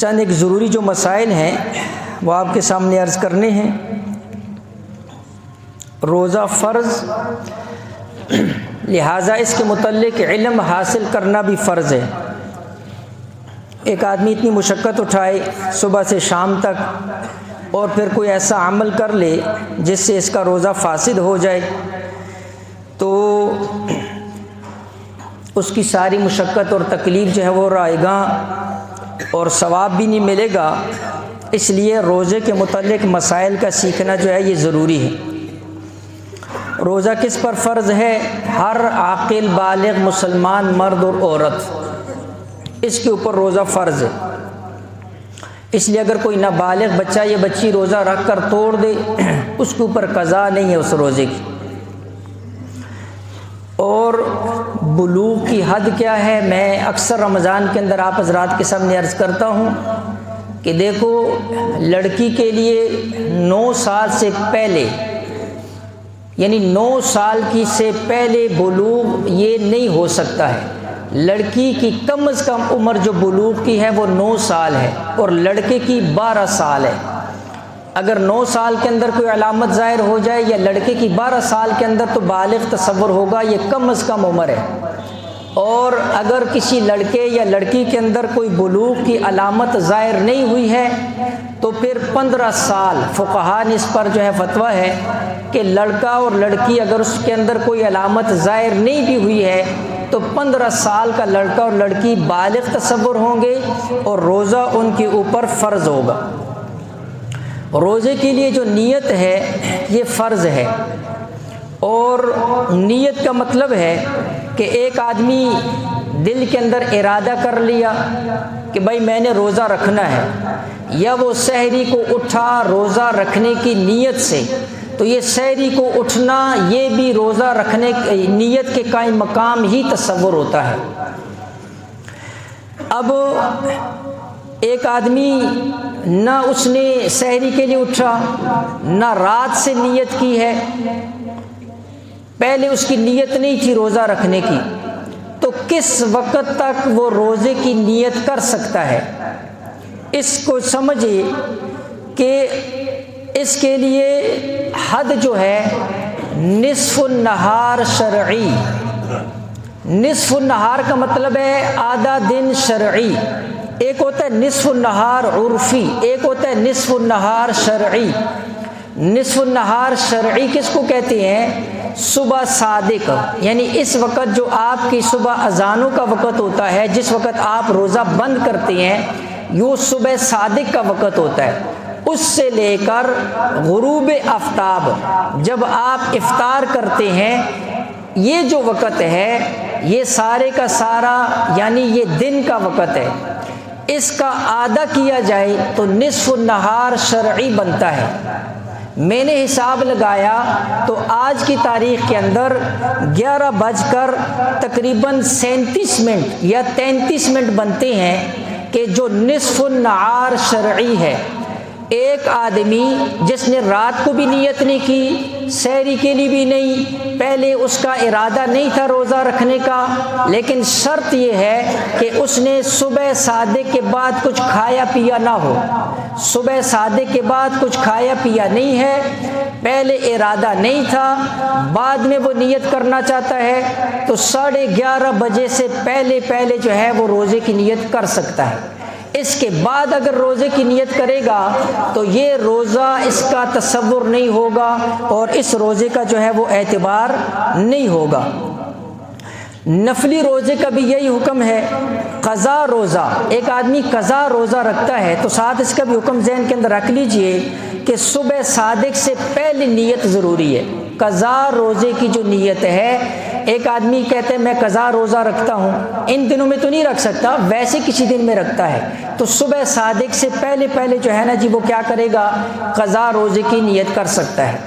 چند ایک ضروری جو مسائل ہیں وہ آپ کے سامنے عرض کرنے ہیں۔ روزہ فرض، لہٰذا اس کے متعلق علم حاصل کرنا بھی فرض ہے۔ ایک آدمی اتنی مشقت اٹھائے صبح سے شام تک اور پھر کوئی ایسا عمل کر لے جس سے اس کا روزہ فاسد ہو جائے تو اس کی ساری مشقت اور تکلیف جو ہے وہ رائے گاں اور ثواب بھی نہیں ملے گا۔ اس لیے روزے کے متعلق مسائل کا سیکھنا جو ہے یہ ضروری ہے۔ روزہ کس پر فرض ہے؟ ہر عاقل بالغ مسلمان مرد اور عورت، اس کے اوپر روزہ فرض ہے۔ اس لیے اگر کوئی نابالغ بچہ یا بچی روزہ رکھ کر توڑ دے اس کے اوپر قضا نہیں ہے اس روزے کی۔ اور بلوغ کی حد کیا ہے؟ میں اکثر رمضان کے اندر آپ حضرات کے سامنے عرض کرتا ہوں کہ دیکھو، لڑکی کے لیے 9 سال سے پہلے، یعنی 9 سال کی سے پہلے بلوغ یہ نہیں ہو سکتا ہے۔ لڑکی کی کم از کم عمر جو بلوغ کی ہے وہ 9 سال ہے اور لڑکے کی 12 سال ہے۔ اگر 9 سال کے اندر کوئی علامت ظاہر ہو جائے یا لڑکے کی 12 سال کے اندر تو بالغ تصور ہوگا، یہ کم از کم عمر ہے۔ اور اگر کسی لڑکے یا لڑکی کے اندر کوئی بلوغ کی علامت ظاہر نہیں ہوئی ہے تو پھر 15 سال، فقہاء نے اس پر جو ہے فتویٰ ہے کہ لڑکا اور لڑکی اگر اس کے اندر کوئی علامت ظاہر نہیں بھی ہوئی ہے تو 15 سال کا لڑکا اور لڑکی بالغ تصور ہوں گے اور روزہ ان کے اوپر فرض ہوگا۔ روزے کے لیے جو نیت ہے یہ فرض ہے، اور نیت کا مطلب ہے کہ ایک آدمی دل کے اندر ارادہ کر لیا کہ بھائی میں نے روزہ رکھنا ہے، یا وہ سحری کو اٹھا روزہ رکھنے کی نیت سے، تو یہ سحری کو اٹھنا یہ بھی روزہ رکھنے نیت کے قائم مقام ہی تصور ہوتا ہے۔ اب ایک آدمی نہ اس نے سحری کے لیے اٹھا، نہ رات سے نیت کی ہے، پہلے اس کی نیت نہیں تھی روزہ رکھنے کی، تو کس وقت تک وہ روزے کی نیت کر سکتا ہے؟ اس کو سمجھے کہ اس کے لیے حد جو ہے نصف النہار شرعی۔ نصف النہار کا مطلب ہے آدھا دن شرعی، ایک ہوتا ہے نصف النہار عرفی، ایک ہوتا ہے نصف النہار شرعی۔ نصف النہار شرعی کس کو کہتے ہیں؟ صبح صادق، یعنی اس وقت جو آپ کی صبح اذانوں کا وقت ہوتا ہے، جس وقت آپ روزہ بند کرتے ہیں، یہ صبح صادق کا وقت ہوتا ہے۔ اس سے لے کر غروب آفتاب، جب آپ افطار کرتے ہیں، یہ جو وقت ہے یہ سارے کا سارا یعنی یہ دن کا وقت ہے۔ اس کا آدھا کیا جائے تو نصف النہار شرعی بنتا ہے۔ میں نے حساب لگایا تو آج کی تاریخ کے اندر 11 بج کر تقریباً 37 منٹ یا 33 منٹ بنتے ہیں کہ جو نصف النہار شرعی ہے۔ ایک آدمی جس نے رات کو بھی نیت نہیں کی، سحری کے لیے بھی نہیں، پہلے اس کا ارادہ نہیں تھا روزہ رکھنے کا، لیکن شرط یہ ہے کہ اس نے صبح صادق کے بعد کچھ کھایا پیا نہ ہو۔ صبح صادق کے بعد کچھ کھایا پیا نہیں ہے، پہلے ارادہ نہیں تھا، بعد میں وہ نیت کرنا چاہتا ہے تو 11:30 بجے سے پہلے جو ہے وہ روزے کی نیت کر سکتا ہے۔ اس کے بعد اگر روزے کی نیت کرے گا تو یہ روزہ اس کا تصور نہیں ہوگا اور اس روزے کا جو ہے وہ اعتبار نہیں ہوگا۔ نفلی روزے کا بھی یہی حکم ہے۔ قضا روزہ، ایک آدمی قضا روزہ رکھتا ہے تو ساتھ اس کا بھی حکم ذہن کے اندر رکھ لیجئے کہ صبح صادق سے پہلے نیت ضروری ہے۔ قضا روزے کی جو نیت ہے، ایک آدمی کہتے ہیں میں قضا روزہ رکھتا ہوں، ان دنوں میں تو نہیں رکھ سکتا، ویسے کسی دن میں رکھتا ہے، تو صبح صادق سے پہلے جو ہے نا جی وہ کیا کرے گا؟ قضا روزے کی نیت کر سکتا ہے۔